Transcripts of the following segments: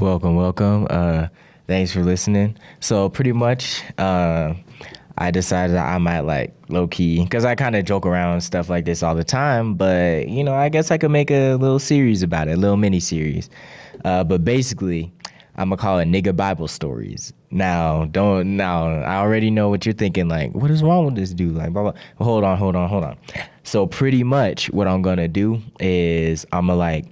Welcome. Thanks for listening. So pretty much, I decided that I might like low key, because I kind of joke around and stuff like this all the time. But I guess I could make a little series about it, a little mini series. But basically, I'm gonna call it nigga Bible stories. Now, I already know what you're thinking. Like, what is wrong with this dude? Like, blah blah. Well, hold on. So pretty much, what I'm gonna do is I'm gonna like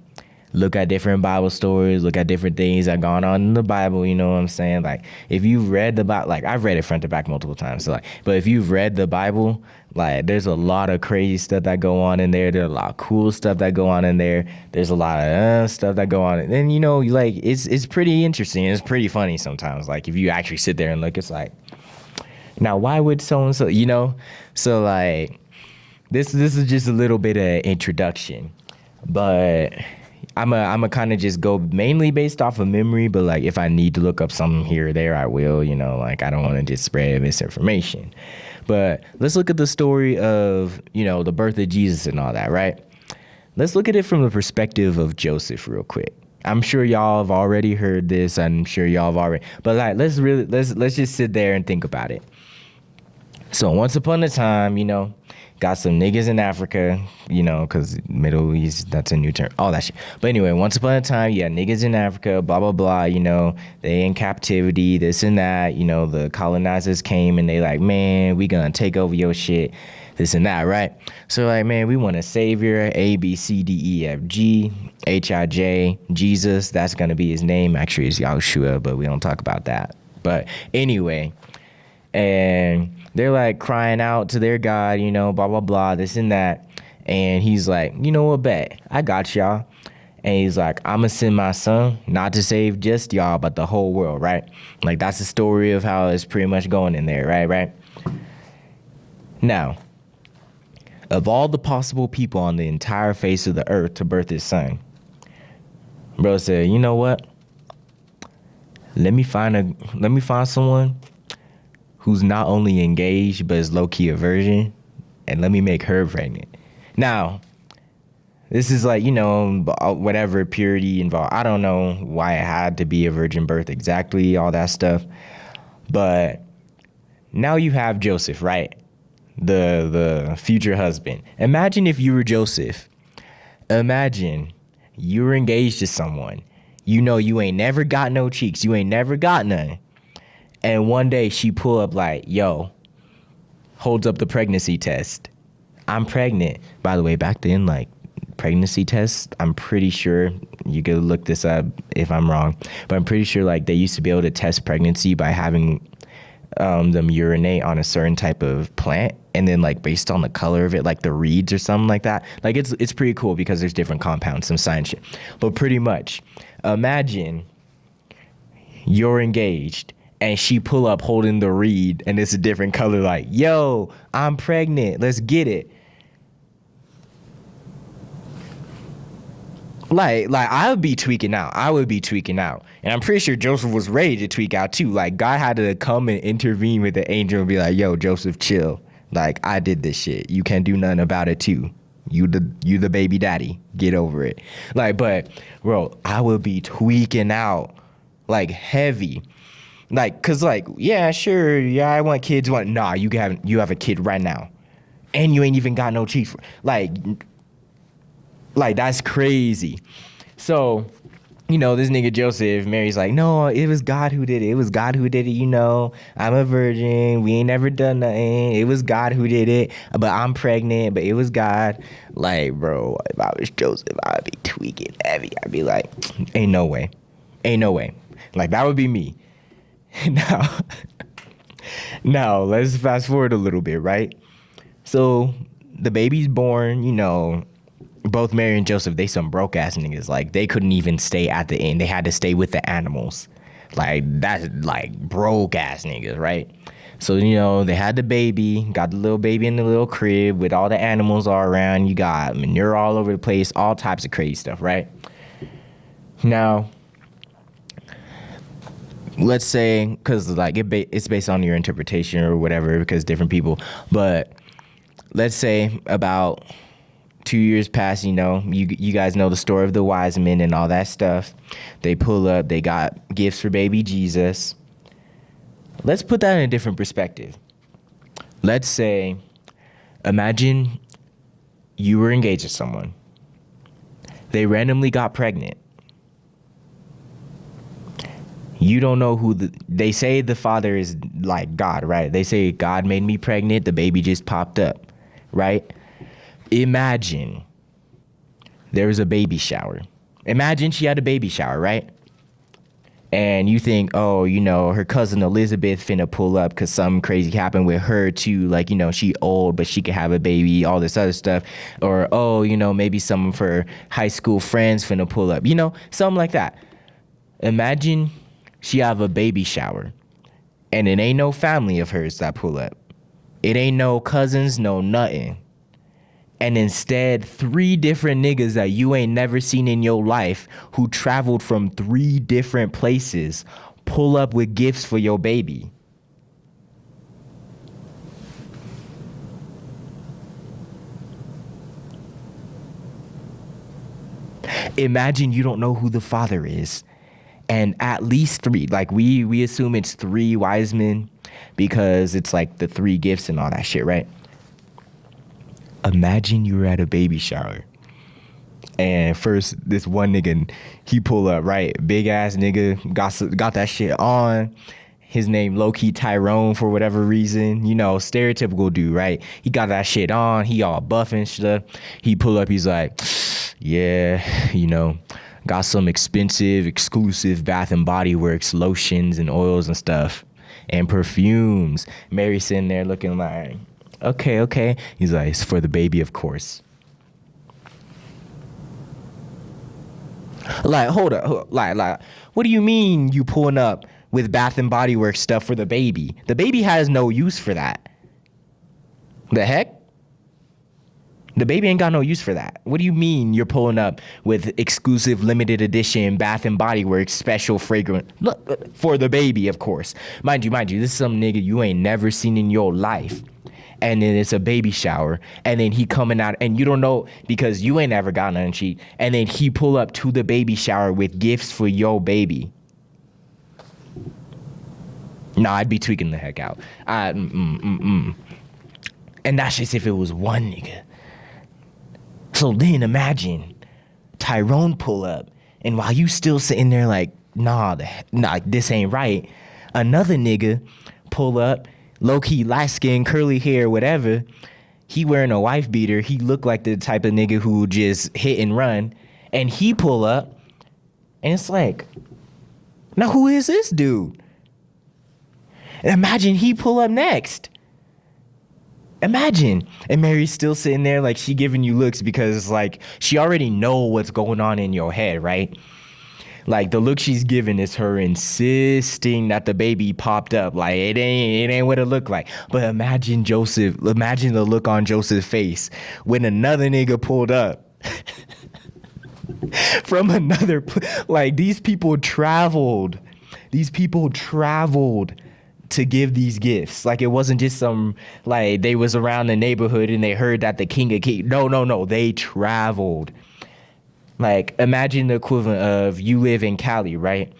look at different Bible stories, look at different things that gone on in the Bible, you know what I'm saying? Like, if you've read the Bible, like, I've read it front to back multiple times, so like, but if you've read the Bible, like, there's a lot of crazy stuff that go on in there. There's a lot of cool stuff that go on in there. There's a lot of stuff that go on. And like, it's pretty interesting. It's pretty funny sometimes. Like, if you actually sit there and look, it's like, now, why would so-and-so, So, like, this is just a little bit of introduction, but I'm a kind of just go mainly based off of memory, but like if I need to look up something here or there, I will, like I don't want to just spread misinformation. But let's look at the story of, the birth of Jesus and all that, right? Let's look at it from the perspective of Joseph real quick. I'm sure y'all have already heard this. I'm sure y'all have already, but like, let's just sit there and think about it. So once upon a time, got some niggas in Africa, because Middle East, that's a new term, all that shit. But anyway, once upon a time, you had niggas in Africa, blah, blah, blah, they in captivity, this and that, the colonizers came and they like, man, we gonna take over your shit, this and that, right? So like, man, we want a savior, A, B, C, D, E, F, G, H, I, J, Jesus, that's gonna be his name. Actually, it's Yahushua, but we don't talk about that. But anyway, and they're like crying out to their God, blah, blah, blah, this and that. And he's like, you know what, bet, I got y'all. And he's like, I'm going to send my son, not to save just y'all, but the whole world, right? Like, that's the story of how it's pretty much going in there, right? Now, of all the possible people on the entire face of the earth to birth his son, bro said, you know what? Let me find someone who's not only engaged, but is low-key a virgin, and let me make her pregnant. Now, this is like, whatever purity involved. I don't know why it had to be a virgin birth exactly, all that stuff. But now you have Joseph, right? The future husband. Imagine if you were Joseph. Imagine you were engaged to someone. You ain't never got no cheeks. You ain't never got none. And one day she pull up like, yo, holds up the pregnancy test. I'm pregnant. By the way, back then, like, pregnancy tests, I'm pretty sure, you could look this up if I'm wrong, but I'm pretty sure like they used to be able to test pregnancy by having them urinate on a certain type of plant. And then like based on the color of it, like the reeds or something like that. Like it's pretty cool because there's different compounds, some science shit. But pretty much, imagine you're engaged and she pull up holding the reed and it's a different color, like, yo, I'm pregnant, let's get it. Like I would be tweaking out. And I'm pretty sure Joseph was ready to tweak out too. Like, God had to come and intervene with the angel and be like, yo, Joseph, chill. Like, I did this shit. You can't do nothing about it too. You the baby daddy. Get over it. Like, but bro, I would be tweaking out like heavy. Like, cause like, yeah, sure, yeah, I want kids. Nah, you have a kid right now, and you ain't even got no cheeks. Like that's crazy. So, this nigga Joseph, Mary's like, no, it was God who did it. I'm a virgin. We ain't never done nothing. It was God who did it. But I'm pregnant. But it was God. Like, bro, if I was Joseph, I'd be tweaking heavy. I'd be like, ain't no way. Like, that would be me. Now, let's fast forward a little bit, right? So the baby's born, both Mary and Joseph, they some broke ass niggas. Like, they couldn't even stay at the inn. They had to stay with the animals. Like, that's like broke ass niggas, right? So, they had the baby, got the little baby in the little crib with all the animals all around. You got manure all over the place, all types of crazy stuff, right? Now, let's say, because like it's based on your interpretation or whatever, because different people, but let's say about 2 years pass, you guys know the story of the wise men and all that stuff. They pull up, they got gifts for baby Jesus. Let's put that in a different perspective. Let's say, imagine you were engaged to someone. They randomly got pregnant. You don't know they say the father is like God, right? They say God made me pregnant, the baby just popped up, right? Imagine there was a baby shower. Imagine she had a baby shower, right? And you think, oh, her cousin Elizabeth finna pull up because something crazy happened with her too. Like, she old, but she could have a baby, all this other stuff. Or, oh, maybe some of her high school friends finna pull up, something like that. Imagine she have a baby shower and it ain't no family of hers that pull up. It ain't no cousins, no nothing. And instead, 3 different niggas that you ain't never seen in your life who traveled from 3 different places pull up with gifts for your baby. Imagine you don't know who the father is. And at least 3, like we assume it's 3 wise men because it's like the 3 gifts and all that shit, right? Imagine you were at a baby shower and first this one nigga, he pull up, right? Big ass nigga, got that shit on. His name low-key Tyrone for whatever reason, stereotypical dude, right? He got that shit on, he all buff and stuff. He pull up, he's like, yeah, got some expensive, exclusive Bath and Body Works lotions and oils and stuff and perfumes. Mary's sitting there looking like, okay. He's like, it's for the baby, of course. Like, hold up. Like, what do you mean you pulling up with Bath and Body Works stuff for the baby? The baby has no use for that. The heck? The baby ain't got no use for that. What do you mean you're pulling up with exclusive limited edition Bath and Body Works special fragrance for the baby, of course. Mind you, this is some nigga you ain't never seen in your life. And then it's a baby shower. And then he coming out and you don't know because you ain't ever got none cheat. And then he pull up to the baby shower with gifts for your baby. Nah, I'd be tweaking the heck out. And that's just if it was one nigga. So then imagine Tyrone pull up, and while you still sitting there like, nah, this ain't right, another nigga pull up, low-key, light-skinned, curly hair, whatever. He wearing a wife beater. He look like the type of nigga who just hit and run, and he pull up, and it's like, now who is this dude? And imagine he pull up next. Imagine. And Mary's still sitting there like she giving you looks because like she already know what's going on in your head, right? Like the look she's giving is her insisting that the baby popped up. Like it ain't what it looked like. But imagine the look on Joseph's face when another nigga pulled up. From another, like these people traveled to give these gifts. Like it wasn't just some, like they was around the neighborhood and they heard that the king of kings. No, they traveled. Like imagine the equivalent of you live in Cali, right?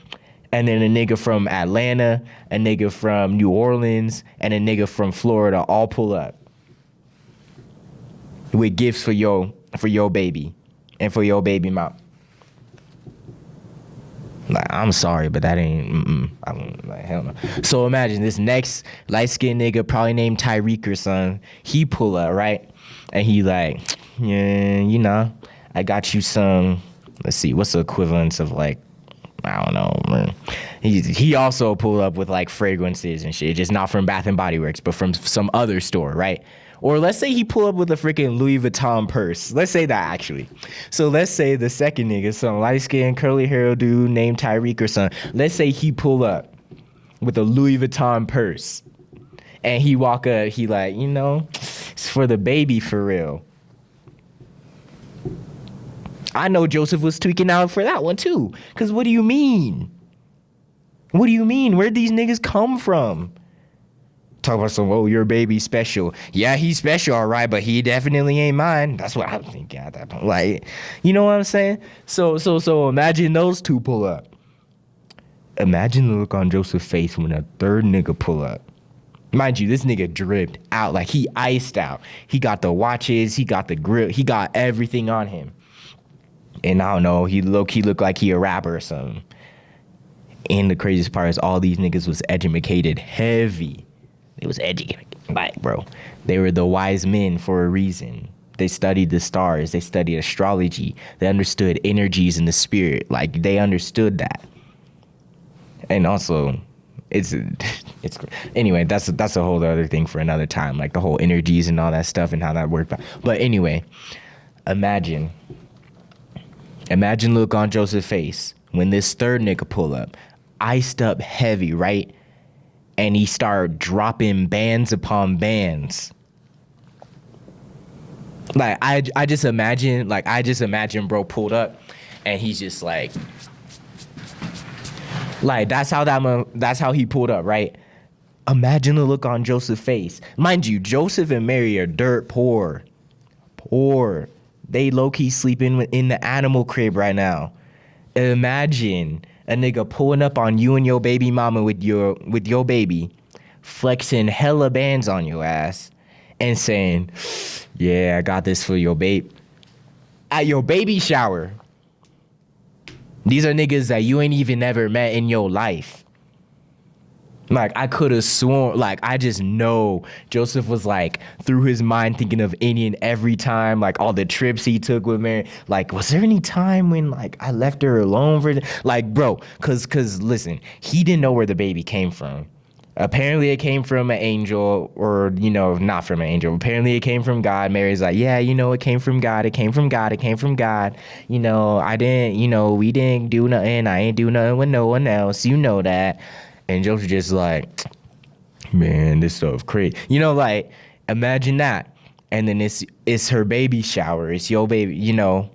And then a nigga from Atlanta, a nigga from New Orleans, and a nigga from Florida all pull up with gifts for your baby and for your baby mom. Like, I'm sorry, but that ain't, I don't, like, hell no. So imagine this next light-skinned nigga, probably named Tyreek or something, he pull up, right? And he like, yeah, I got you some, let's see, what's the equivalence of like, I don't know, man. He also pulled up with like fragrances and shit, just not from Bath and Body Works, but from some other store, right? Or let's say he pull up with a freaking Louis Vuitton purse. Let's say that actually. So let's say the second nigga, some light-skinned curly hair dude named Tyreek or something. Let's say he pull up with a Louis Vuitton purse. And he walk up, he like, it's for the baby for real. I know Joseph was tweaking out for that one too. Cause what do you mean? What do you mean? Where'd these niggas come from? Talk about some, oh, your baby special. Yeah, he's special, all right, but he definitely ain't mine. That's what I'm thinking at that point. Like, you know what I'm saying? So imagine those two pull up. Imagine the look on Joseph's face when a third nigga pull up. Mind you, this nigga dripped out. Like, he iced out. He got the watches. He got the grill. He got everything on him. And I don't know, he looked like he a rapper or something. And the craziest part is all these niggas was educated heavy. It was educated. Like, bro, they were the wise men for a reason. They studied the stars. They studied astrology. They understood energies in the spirit. Like, they understood that. And also, it's anyway, that's a whole other thing for another time. Like, the whole energies and all that stuff and how that worked. But anyway, imagine look on Joseph's face when this third nigga pull up, iced up heavy, right? And he started dropping bands upon bands. Like, I just imagine bro pulled up and he's just like that's how he pulled up, right? Imagine the look on Joseph's face. Mind you, Joseph and Mary are dirt poor. They low-key sleeping in the animal crib right now. Imagine a nigga pulling up on you and your baby mama with your baby, flexing hella bands on your ass, and saying, yeah, I got this for your babe. At your baby shower. These are niggas that you ain't even ever met in your life. Like, I could have sworn, like, I just know Joseph was, like, through his mind thinking of any and every time, like, all the trips he took with Mary. Like, was there any time when, like, I left her alone for, like, bro, cause listen, he didn't know where the baby came from. Apparently it came from an angel, or, you know, not from an angel. Apparently it came from God. Mary's like, yeah, you know, it came from God. It came from God. It came from God. You know, we didn't do nothing. I ain't do nothing with no one else. You know that. And Joseph just like, man, this stuff crazy. You know, like, imagine that. And then it's her baby shower. It's your baby, you know.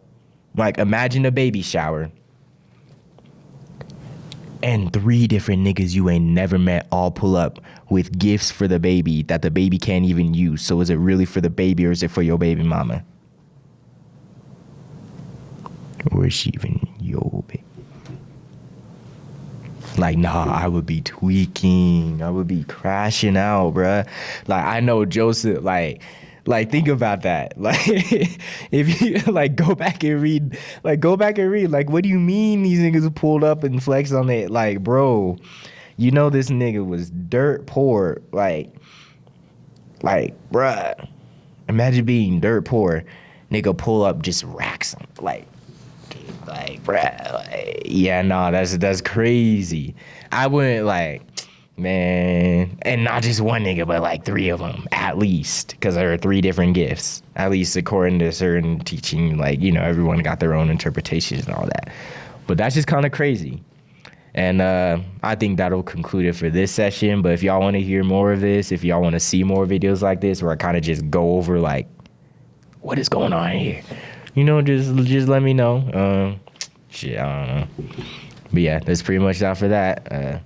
Like, imagine a baby shower. And 3 different niggas you ain't never met all pull up with gifts for the baby that the baby can't even use. So is it really for the baby or is it for your baby mama? Or is she even your baby? Like, nah, I would be tweaking. I would be crashing out, bruh. Like, I know Joseph, like, think about that. Like, if you, like, go back and read, like, what do you mean these niggas pulled up and flexed on it? Like, bro, you know this nigga was dirt poor. Like, bruh, imagine being dirt poor. Nigga pull up, just racks him. Like, bruh, like, yeah, nah, that's crazy. I wouldn't, like, man, and not just one nigga, but like 3 of them at least, because there are 3 different gifts, at least according to certain teaching. Like, you know, everyone got their own interpretations and all that, but that's just kind of crazy. And I think that'll conclude it for this session. But if y'all want to hear more of this, if y'all want to see more videos like this where I kind of just go over like what is going on here, you know, just let me know. Shit, I don't know. But yeah, that's pretty much that for that.